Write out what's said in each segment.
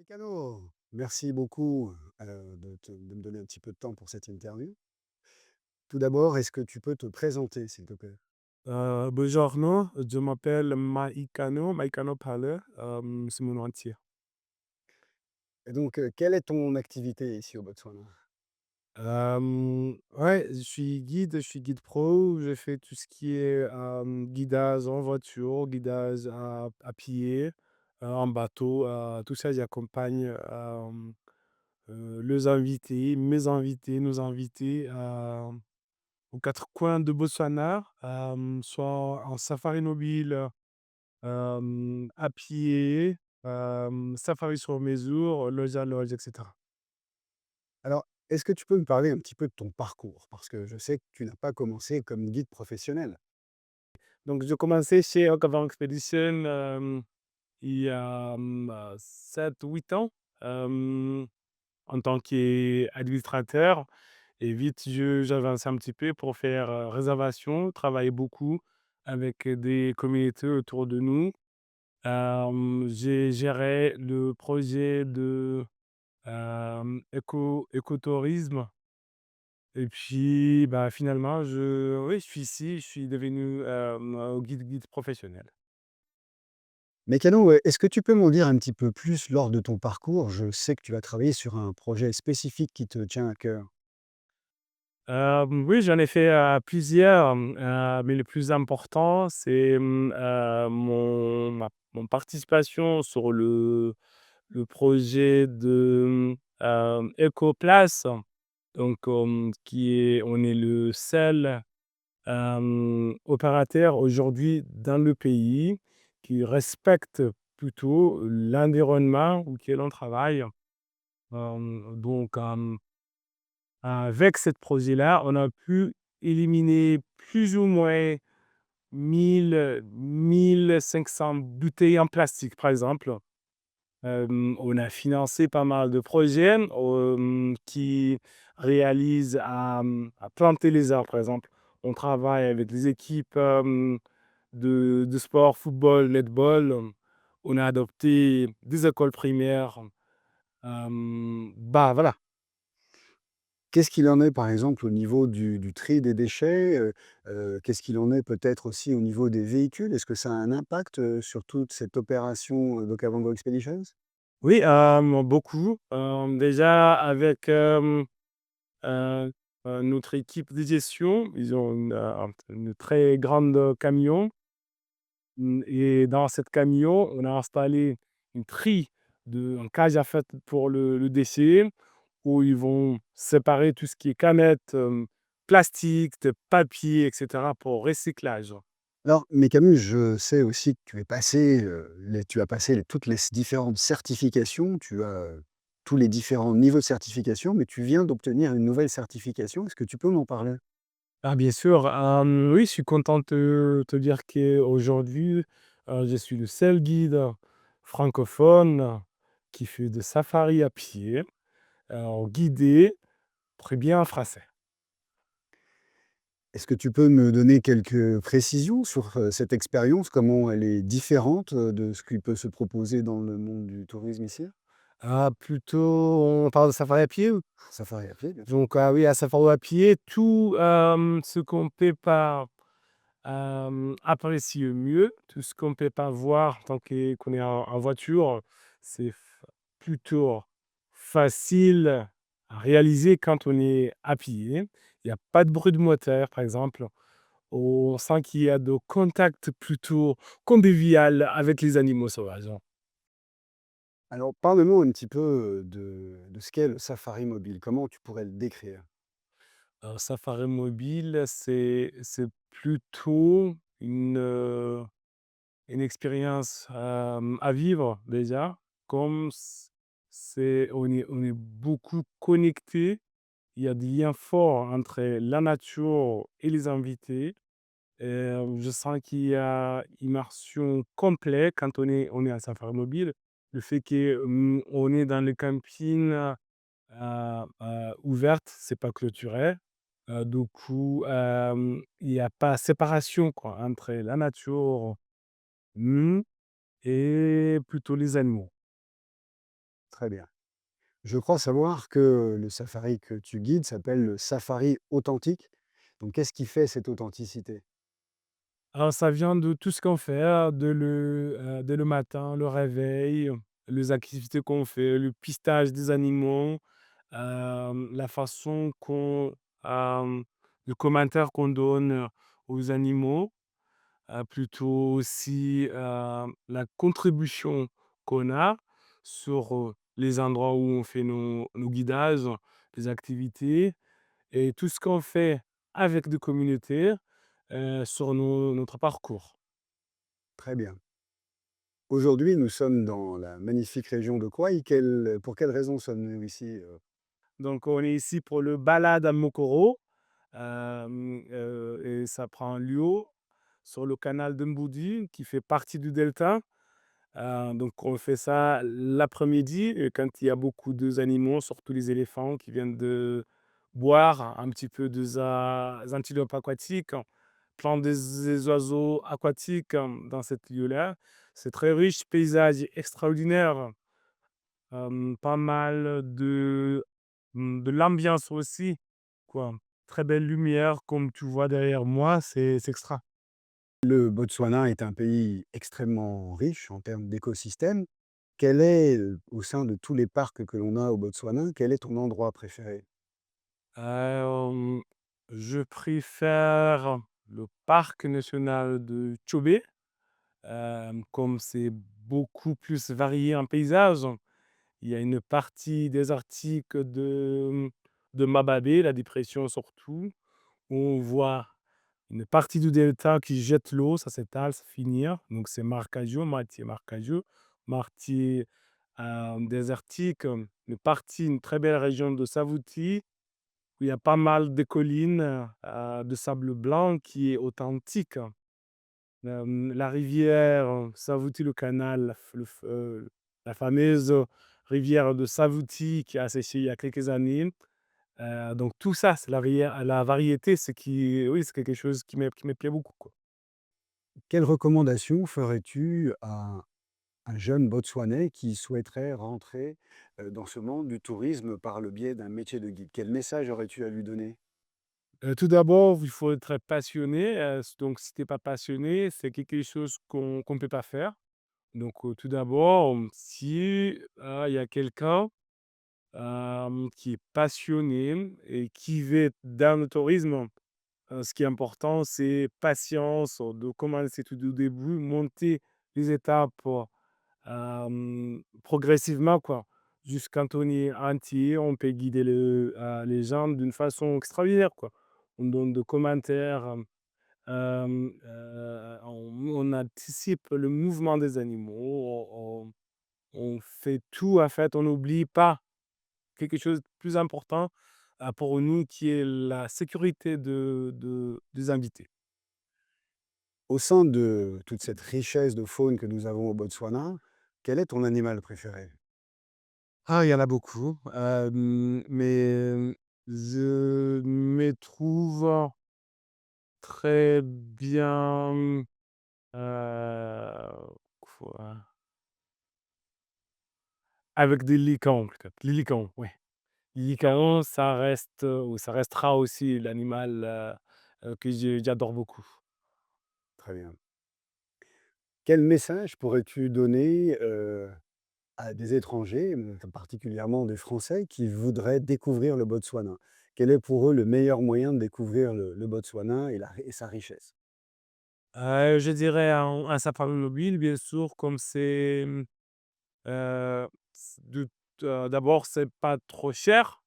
Mécano, merci beaucoup de me donner un petit peu de temps pour cette interview. Tout d'abord, est-ce que tu peux te présenter, s'il te plaît? Buongiorno, je m'appelle Maïkano Pale, c'est mon nom entier. Et donc, quelle est ton activité ici au Botswana? Ouais, je suis guide pro. Je fais tout ce qui est, guidage en voiture, guidage à pied, en bateau, tout ça. J'accompagne, les invités, mes invités, nos invités, aux 4 coins de Botswana, soit en safari mobile, à pied, safari sur mesure, lodge à lodge et cetera. Alors, est-ce que tu peux me parler un petit peu de ton parcours? Parce que je sais que tu n'as pas commencé comme guide professionnel. Donc j'ai commencé chez Okavan Expedition, il y a, 7-8 ans, en tant qu'administrateur et vite j'avance un petit peu pour faire, réservation, travailler beaucoup avec des communautés autour de nous. J'ai géré le projet de, écotourisme. Et puis, bah, finalement, oui, je suis ici, je suis devenu, guide professionnel. Mécano, est-ce que tu peux m'en dire un petit peu plus lors de ton parcours? Je sais que tu as travaillé sur un projet spécifique qui te tient à cœur. Oui, j'en ai fait, plusieurs, mais le plus important, c'est, mon participation sur le projet de, Ecoplace. Donc, on est le seul opérateur aujourd'hui dans le pays qui respecte plutôt l'environnement auquel on travaille. Donc, avec ce projet-là, on a pu éliminer plus ou moins 1 500 bouteilles en plastique, par exemple. On a financé pas mal de projets, qui réalisent à planter les arbres, par exemple. On travaille avec des équipes, de sport, football, netball. On a adopté des écoles primaires, bah, voilà. Qu'est-ce qu'il en est, par exemple, au niveau du tri des déchets? Qu'est-ce qu'il en est peut-être aussi au niveau des véhicules? Est-ce que ça a un impact, sur toute cette opération, d'Okavango Expeditions? Oui, beaucoup. Déjà avec, heu notre équipe de gestion, ils ont une très grande camion. Et dans cette camion, on a installé une tri un cage à fait pour le déchet, où ils vont séparer tout ce qui est canettes, plastique, de papier et cetera pour recyclage. Alors, mais Camus, je sais aussi que tu as passé toutes les différentes certifications, tu as, tous les différents niveaux de certification, mais tu viens d'obtenir une nouvelle certification. Est-ce que tu peux m'en parler? Ah bien sûr, oui, je suis content de te dire qu'aujourd'hui, je suis le seul guide francophone qui fait de safari à pied, guidé très bien en français. Est-ce que tu peux me donner quelques précisions sur, cette expérience? Comment elle est différente, de ce qui peut se proposer dans le monde du tourisme ici? Ah plutôt, on parle de safari à pied? Safari à pied, bien sûr. Donc, oui, à safari à pied, tout, ce qu'on ne peut pas, apprécier mieux, tout ce qu'on ne peut pas voir tant qu'on est en voiture, c'est plutôt facile à réaliser quand on est à pied. Il y a pas de bruit de moteur, par exemple. On sent qu'il y a de contact plutôt convivial avec les animaux sauvages. Alors, parle-nous un petit peu, de ce qu'est le safari mobile. Comment tu pourrais le décrire? Safari mobile, c'est plutôt une expérience, à vivre déjà, comme on est beaucoup connecté. Il y a des liens forts entre la nature et les invités. Je sens qu'il y a immersion complète quand on est à safari mobile. Le fait que, on est dans le camping, ouverte, c'est pas clôturé. Du coup, il y a pas séparation quoi, entre la nature, mmh et plutôt les animaux. Très bien. Je crois savoir que le safari que tu guides s'appelle le safari authentique. Donc qu'est-ce qui fait cette authenticité? Alors ça vient de tout ce qu'on fait, dès le matin, le réveil, les activités qu'on fait, le pistage des animaux, la façon qu'on, hem, le commentaire qu'on donne, aux animaux, plutôt aussi, la contribution qu'on a sur, les endroits où on fait nos guidages, les activités et tout ce qu'on fait avec des communautés, sur notre parcours. Très bien. Aujourd'hui, nous sommes dans la magnifique région de Kouaï. Pour quelle raison sommes-nous ici? Donc on est ici pour le balade à Mokoro, et ça prend lieu sur le canal de Mboudi qui fait partie du delta. Donc on fait ça l'après-midi et quand il y a beaucoup d'animaux, surtout les éléphants qui viennent de boire un petit peu des antilopes aquatiques, plein des oiseaux aquatiques, dans cet lieu-là. C'est très riche, paysage extraordinaire, pas mal de l'ambiance aussi, quoi. Très belle lumière comme tu vois derrière moi, c'est extra. Le Botswana est un pays extrêmement riche en termes d'écosystème. Quel est, au sein de tous les parcs que l'on a au Botswana, quel est ton endroit préféré? Hem, je préfère le parc national de Tchobé, comme c'est beaucoup plus varié en paysage. Il y a une partie désertique de Mababé, la dépression surtout, où on voit une partie du delta qui jette l'eau, ça s'étale, ça finit. Donc c'est Marcajo, moitié, désertique, une partie, une très belle région de Savouti, où il y a pas mal de collines, de sable blanc qui est authentique. La rivière, Savouti, le canal, la fameuse rivière de Savouti qui a séché il y a quelques années. Donc tout ça, c'est la variété, c'est qui oui, c'est quelque chose qui me plaît beaucoup, quoi. Quelles recommandations ferais-tu à un jeune Botswanais qui souhaiterait rentrer, dans ce monde du tourisme par le biais d'un métier de guide? Quel message aurais-tu à lui donner? Tout d'abord, il faut être passionné, donc si tu es pas passionné, c'est quelque chose qu'on peut pas faire. Donc tout d'abord, si, il y a quelqu'un, qui est passionné et qui veut être dans le tourisme, ce qui est important, c'est patience, de commencer tout au début, monter les étapes, progressivement, quoi. Jusqu'à on est entier, on peut guider les gens d'une façon extraordinaire, quoi. On donne de commentaires, on anticipe le mouvement des animaux, on fait tout, en fait, on n'oublie pas quelque chose de plus important, pour nous qui est la sécurité des invités. Au sein de toute cette richesse de faune que nous avons au Botswana, quel est ton animal préféré? Ah, il y en a beaucoup, mais je me trouve très bien, quoi? Avec des licans peut-être. Les licans, ouais. Les licans, ça reste, ou ça restera aussi l'animal, que j'adore beaucoup. Très bien. Quel message pourrais-tu donner, à des étrangers, particulièrement des Français qui voudraient découvrir le Botswana? Quel est pour eux le meilleur moyen de découvrir le Botswana et sa richesse? Je dirais un safari mobile, bien sûr, comme c'est, d'abord, c'est pas trop cher.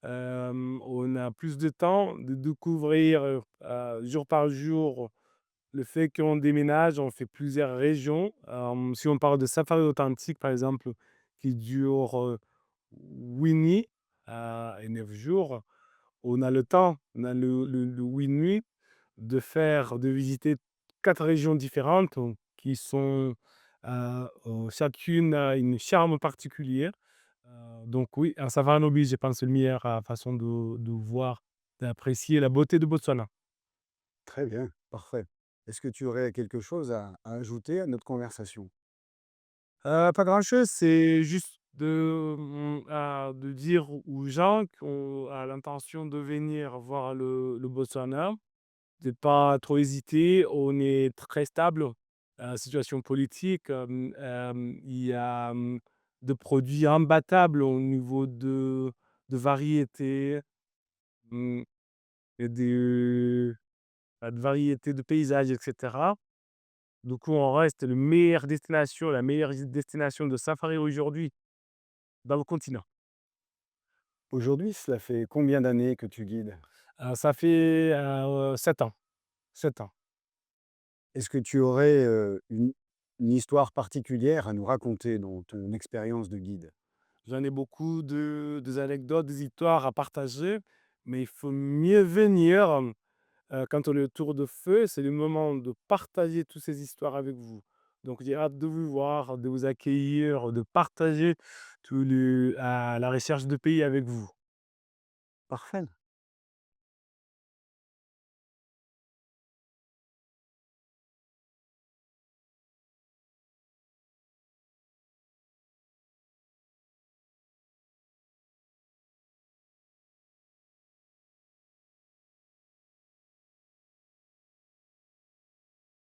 On a plus de temps de découvrir, jour par jour. Le fait qu'on déménage, on fait plusieurs régions. Si on parle de safari authentique, par exemple, qui dure, 8 nuits, et 9 jours, on a le temps, on a le 8 nuits de visiter 4 régions différentes, qui sont, chacune a une charme particulier. Donc oui, un safari en je pense, c'est le meilleur, façon de voir, d'apprécier la beauté de Botswana. Très bien, parfait. Est-ce que tu aurais quelque chose à ajouter à notre conversation? Pas grand-chose, c'est juste de dire aux gens qui ont l'intention de venir voir le Botswana, de pas trop hésiter. On est très stable, situation politique, il y a, de produits imbattables au niveau de variétés, mmh et de variétés de paysages et cetera. Du coup, on reste la meilleure destination de safari aujourd'hui dans le continent. Aujourd'hui, cela fait combien d'années que tu guides? Ça fait, 7 ans, 7 ans. Est-ce que tu aurais, une histoire particulière à nous raconter dans ton expérience de guide? J'en ai beaucoup des anecdotes, des histoires à partager, mais il faut mieux venir, quand on est autour de feu, c'est le moment de partager toutes ces histoires avec vous. Donc j'ai hâte de vous voir, de vous accueillir, de partager la recherche de pays avec vous. Parfait.